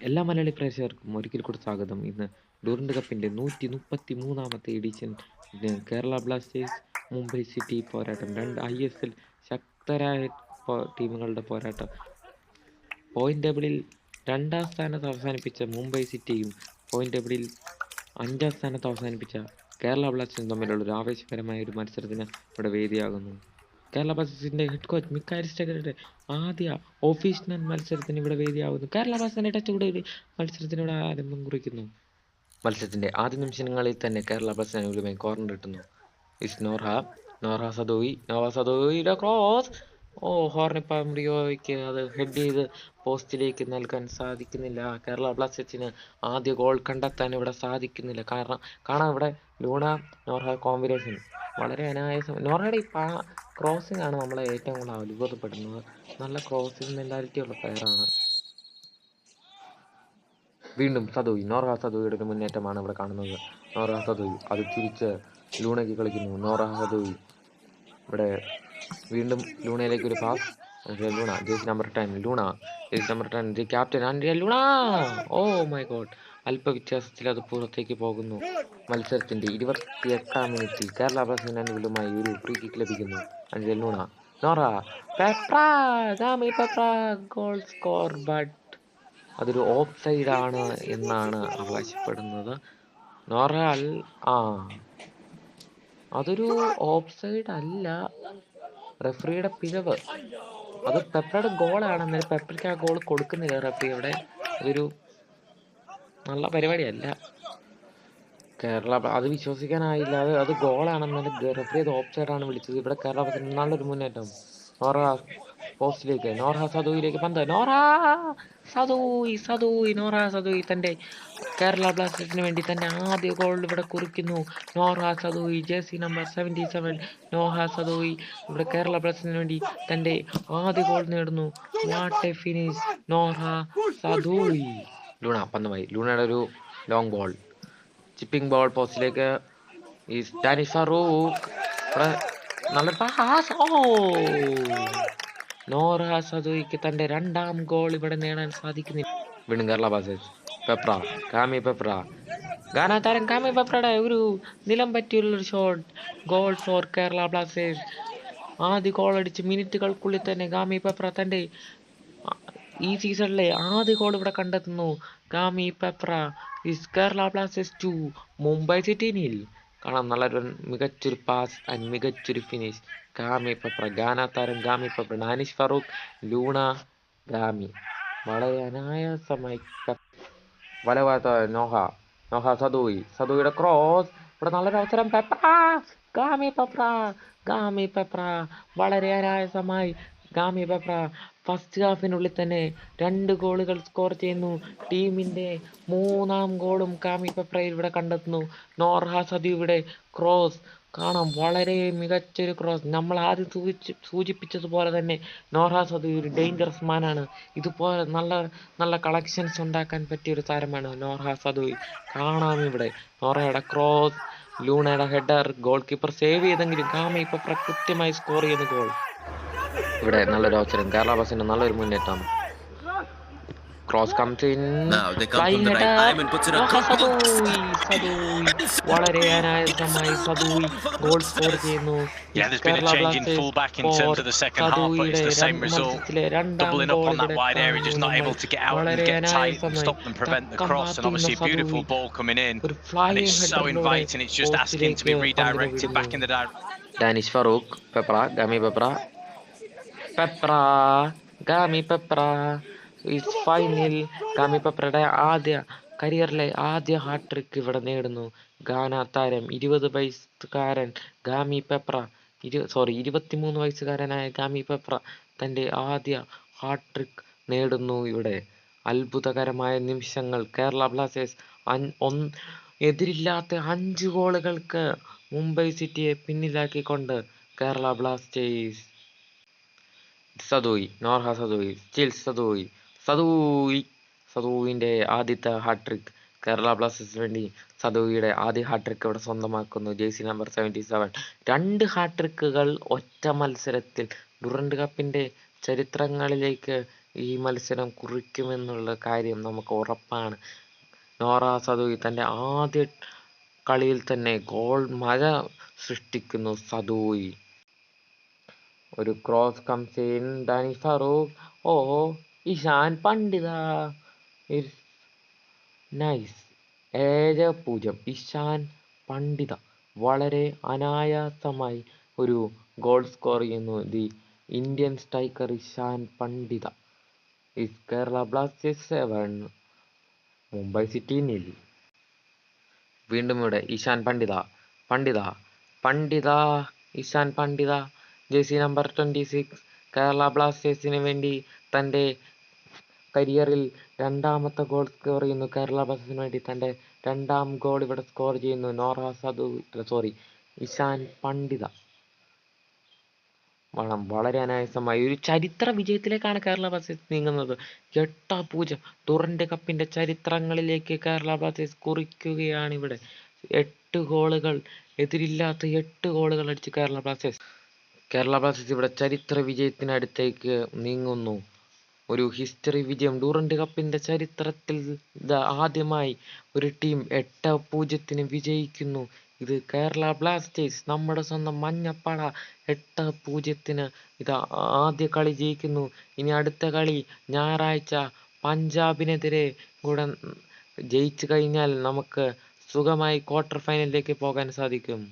എല്ലാ മലയാളി പ്രേക്ഷകർക്കും ഒരിക്കൽ കൂടി സ്വാഗതം. ഇന്ന് ഡൂറന്റ് കപ്പിന്റെ 133ാമത്തെ edition Kerala Blasters Mumbai City പോരാട്ടം. രണ്ട് ISL ശക്തരായ ടീമുകളുടെ പോരാട്ടം. പോയിന്റ് ടേബിളിൽ 2ാം സ്ഥാനത്ത് അവസാനിപ്പിച്ച മുംബൈ സിറ്റിയും പോയിന്റ് ടേബിളിൽ 5ാം സ്ഥാനത്ത് അവസാനിപ്പിച്ച കേരള ബ്ലാസ്റ്റേഴ്സും തമ്മിലുള്ള ഒരു ആവേശകരമായ ഒരു മത്സരത്തിന് ഇവിടെ വേദിയാകുന്നു. കേരള ബ്ലാസ്റ്റേഴ്സിന്റെ ഹെഡ് കോച്ച് മിക്ക അരിസ്റ്റഗറുടെ ആദ്യ ഓഫീഷ്യൽ മത്സരത്തിന് ഇവിടെ വേദിയാവുന്നു. കേരള ബ്ലാസ്റ്റേഴ്സിന്റെ ടച്ചുകൂടെ മത്സരത്തിന് ഇവിടെ ആരംഭം കുറിക്കുന്നു. മത്സരത്തിന്റെ ആദ്യ നിമിഷങ്ങളിൽ തന്നെ കേരള ബ്ലാസ്റ്റേഴ്സിന് കോർണർ കിട്ടുന്നു. നോർഹ സദോയിയുടെ ക്രോസ്. ഹോർണിപ്പാമ്രിയോയ്ക്ക് അത് ഹെഡ് ചെയ്ത് പോസ്റ്റിലേക്ക് നൽകാൻ സാധിക്കുന്നില്ല. കേരള ബ്ലാസ്റ്റേഴ്സിന് ആദ്യ ഗോൾ കണ്ടെത്താൻ ഇവിടെ സാധിക്കുന്നില്ല. കാണാം ഇവിടെ ലൂണ നോർഹ കോമ്പിനേഷൻ വളരെ അനായാസം. നോർഹയുടെ ഈ ക്രോസിംഗ് ആണ് നമ്മളെ ഏറ്റവും കൂടുതൽ അത്ഭുതപ്പെടുന്നത്. നല്ല ക്രോസിംഗ് മെന്റാലിറ്റി ഉള്ള പ്ലെയറാണ്. വീണ്ടും നോർഹ സദോയിയുടെ ഒരു മുന്നേറ്റമാണ് ഇവിടെ കാണുന്നത്. നോർഹ സദോയി അത് തിരിച്ച് ലൂണയ്ക്ക് കളിക്കുന്നു. നോർഹ സദോയി ഇവിടെ വീണ്ടും ലൂണയിലേക്ക് ഒരു pass. Luna jersey number 10 captain Luna. Oh my god, അല്പ വ്യത്യാസത്തിൽ അത് പുറത്തേക്ക് പോകുന്നു. മത്സരത്തിന്റെ 28ാം മിനിറ്റിൽ കേരള ബ്ലാസ്റ്റേഴ്സിന് അനുകൂലമായി ഒരു ഫ്രീ കിക്ക് ലഭിക്കുന്നു. Luna Nora goal score, but അതൊരു ഓഫ് സൈഡ് ആണ് എന്നാണ് അവകാശപ്പെടുന്നത്. അതൊരു ഓഫ് സൈഡ് അല്ല, റെഫറിയുടെ പിഴവ്. അത് പെപ്രയുടെ ഗോളാണ്. എന്നാലും പെപ്രയ്ക്ക് ആ ഗോൾ കൊടുക്കുന്നില്ല റെഫറി അവിടെ. അതൊരു നല്ല പരിപാടിയല്ല. കേരള അത് വിശ്വസിക്കാനായില്ല. അത് ഗോളാണെന്നാലും റെഫറി അത് ഓഫ് സൈഡാണ് വിളിച്ചത്. ഇവിടെ കേരള ബ്ലാസ്റ്റേഴ്സിന് നല്ലൊരു മുന്നേറ്റം. പോസ്റ്റിലേക്ക് നോർഹ സദോയിലേക്ക് പന്ത്. നോർഹ സദോയി തന്റെ കേരള ബ്ലാസ്റ്റേഴ്സിന് വേണ്ടി തന്റെ ആദ്യ ഗോൾ ഇവിടെ കുറിക്കുന്നു. നോർഹ സദോയി ജേഴ്സി നമ്പർ 77 നോർഹ സദോയി ഇവിടെ കേരള ബ്ലാസ്റ്റേഴ്സിന് വേണ്ടി തന്റെ ആദ്യ ഗോൾ നേടുന്നു. What a finish. Noah Sadaoui. Luna പന്തുമായി. ലൂണയുടെ ഒരു ലോങ് ബോൾ, ചിപ്പിംഗ് ബോൾ പോസ്റ്റിലേക്ക്. ഡാനിഷ് ഫറൂഖ് നല്ലൊരു പാസ്. നോർഹ സദോയിക്ക് തന്റെ 2ാം ഗോൾ ഇവിടെ നേടാൻ സാധിക്കുന്നില്ല. വീണ്ടും കേരള ബ്ലാസ്റ്റേഴ്സ്. ഗാന താരം കാമി പെപ്രയുടെ ഒരു നിലം പറ്റിയുള്ളൊരു shot. Goal for Kerala Blasters. ആദ്യ ഗോൾ അടിച്ച് മിനിറ്റുകൾക്കുള്ളിൽ തന്നെ ഗാമി പെപ്ര തന്റെ ഈ സീസണിലെ ആദ്യ ഗോൾ ഇവിടെ കണ്ടെത്തുന്നു. Kwame Peprah is Kerala Blasters 2 Mumbai City 0. കാണാം നല്ലൊരു മികച്ചൊരു പാസ് ആൻഡ് മികച്ചൊരു ഫിനിഷ്. ഗാമി പെപ്ര, ഗാന താരം Kwame Peprah, Danish Farooq, Luna, Kwame വളരെ അനായാസമായി വലവാത്ത നോഹ സദോയിയുടെ ക്രോസ്. ഇവിടെ നല്ലൊരു അവസരം. ഗാമി പെപ്ര വളരെ അനായാസമായി ഗാമി പെപ്ര ഫസ്റ്റ് ഹാഫിനുള്ളിൽ തന്നെ 2 ഗോളുകൾ സ്കോർ ചെയ്യുന്നു. ടീമിന്റെ 3ാം ഗോളും ഗാമി പെപ്ര ഇവിടെ കണ്ടെത്തുന്നു. നോർഹ സദോയിയുടെ ക്രോസ് കാണാം, വളരെ മികച്ചൊരു ക്രോസ്. നമ്മൾ ആദ്യം സൂചിപ്പിച്ചതുപോലെ തന്നെ നോർഹ സദോയി ഒരു ഡേഞ്ചറസ് മാനാണ്. ഇതുപോലെ നല്ല നല്ല കളക്ഷൻസ് ഉണ്ടാക്കാൻ പറ്റിയ ഒരു താരമാണ് നോർഹ സദോയി. കാണാം ഇവിടെ നോർഹയുടെ ക്രോസ്, ലൂണയുടെ ഹെഡർ, ഗോൾ കീപ്പർ സേവ് ചെയ്തെങ്കിലും ഗാമി പെപ്ര കൃത്യമായി സ്കോർ ചെയ്യുന്ന ഗോൾ. ഇവിടെ നല്ലൊരു അവസരം. കേരള ബ്ലാസ്റ്റേഴ്സിന് നല്ലൊരു മുന്നേറ്റം. Cross comes in. വളരെ അനായാസമായി സദോയി ഗോൾ സ്കോർ ചെയ്യുന്നു. കേരള ബ്ലാസ്റ്റേഴ്സ് മത്സരത്തിലെ 2ാം ഗോൾ വളരെ അനായാസമായി ഒരു ഫ്ലൈയിങ് ഹെഡറിലൂടെ Danish Farooq, Kwame Peprah final. Kwame പെപ്രയുടെ കരിയറിലെ ആദ്യ ഹാട്രിക് ഇവിടെ നേടുന്നു. ഗാന താരം 20 വയസ്സുകാരൻ ഗാമി പെപ്ര 23 വയസ്സുകാരനായ ഗാമി പെപ്ര തന്റെ ആദ്യ ഹാട്രിക് നേടുന്നു. ഇവിടെ അത്ഭുതകരമായ നിമിഷങ്ങൾ. കേരള ബ്ലാസ്റ്റേഴ്സ് എതിരില്ലാത്ത 5 ഗോളുകൾക്ക് മുംബൈ സിറ്റിയെ പിന്നിലാക്കിക്കൊണ്ട് കേരള ബ്ലാസ്റ്റേഴ്സ്. നോർഹ സദോയിന്റെ ആദ്യത്തെ ഹാട്രിക്. കേരള ബ്ലാസ്റ്റേഴ്സിന് വേണ്ടി സദോയിയുടെ ആദ്യ ഹാട്രിക് ഇവിടെ സ്വന്തമാക്കുന്നു. Jersey number 77. 2 ഹാട്രിക്കുകൾ ഒറ്റ മത്സരത്തിൽ ഡുറന്റ് കപ്പിന്റെ ചരിത്രങ്ങളിലേക്ക് ഈ മത്സരം കുറിക്കുമെന്നുള്ള കാര്യം നമുക്ക് ഉറപ്പാണ്. നോറ സദോയി തൻ്റെ ആദ്യ കളിയിൽ തന്നെ ഗോൾ മഴ സൃഷ്ടിക്കുന്നു. സദോയി ഒരു cross comes in. Dani Farooq. Oh, Ishan Pandita. Nice. 7-0. Ishan Pandita വളരെ അനായാസമായി ഒരു ഗോൾ സ്കോർ ചെയ്യുന്നു. The Indian striker Ishan Pandita. Is Kerala Blasters 7, Mumbai City 0. വീണ്ടും ഇവിടെ ഇഷാൻ പണ്ഡിത. പണ്ഡിത ഇഷാൻ പണ്ഡിത, ജേഴ്സി നമ്പർ 26, കേരള ബ്ലാസ്റ്റേഴ്സിന് വേണ്ടി തൻ്റെ കരിയറിൽ രണ്ടാമത്തെ ഗോൾ സ്കോർ ചെയ്യുന്നു. കേരള ബ്ലാസ്റ്റേഴ്സിന് വേണ്ടി തൻ്റെ രണ്ടാം ഗോൾ ഇവിടെ സ്കോർ ചെയ്യുന്നു. ഇഷാൻ പണ്ഡിത വളരെ അനായാസമായി ഒരു ചരിത്ര വിജയത്തിലേക്കാണ് കേരള ബ്ലാസ്റ്റേഴ്സ് നീങ്ങുന്നത്. 8-0 ഡുറൻഡ് കപ്പിന്റെ ചരിത്രങ്ങളിലേക്ക് കേരള ബ്ലാസ്റ്റേഴ്സ് കുറിക്കുകയാണ് ഇവിടെ. 8 ഗോളുകൾ, എതിരില്ലാത്ത 8 ഗോളുകൾ അടിച്ച് കേരള ബ്ലാസ്റ്റേഴ്സ് ഇവിടെ ചരിത്ര വിജയത്തിനടുത്തേക്ക് നീങ്ങുന്നു. ഒരു ഹിസ്റ്ററി വിജയം. ഡുറൻഡ് കപ്പിന്റെ ചരിത്രത്തിൽ ആദ്യമായി ഒരു ടീം 8-0 വിജയിക്കുന്നു. ഇത് കേരള ബ്ലാസ്റ്റേഴ്സ്, നമ്മുടെ സ്വന്തം മഞ്ഞപ്പട 8-0 ഇത് ആദ്യ കളി ജയിക്കുന്നു. ഇനി അടുത്ത കളി ഞായറാഴ്ച പഞ്ചാബിനെതിരെ കൂടെ ജയിച്ചു കഴിഞ്ഞാൽ നമുക്ക് സുഖമായി ക്വാർട്ടർ ഫൈനലിലേക്ക് പോകാൻ സാധിക്കും.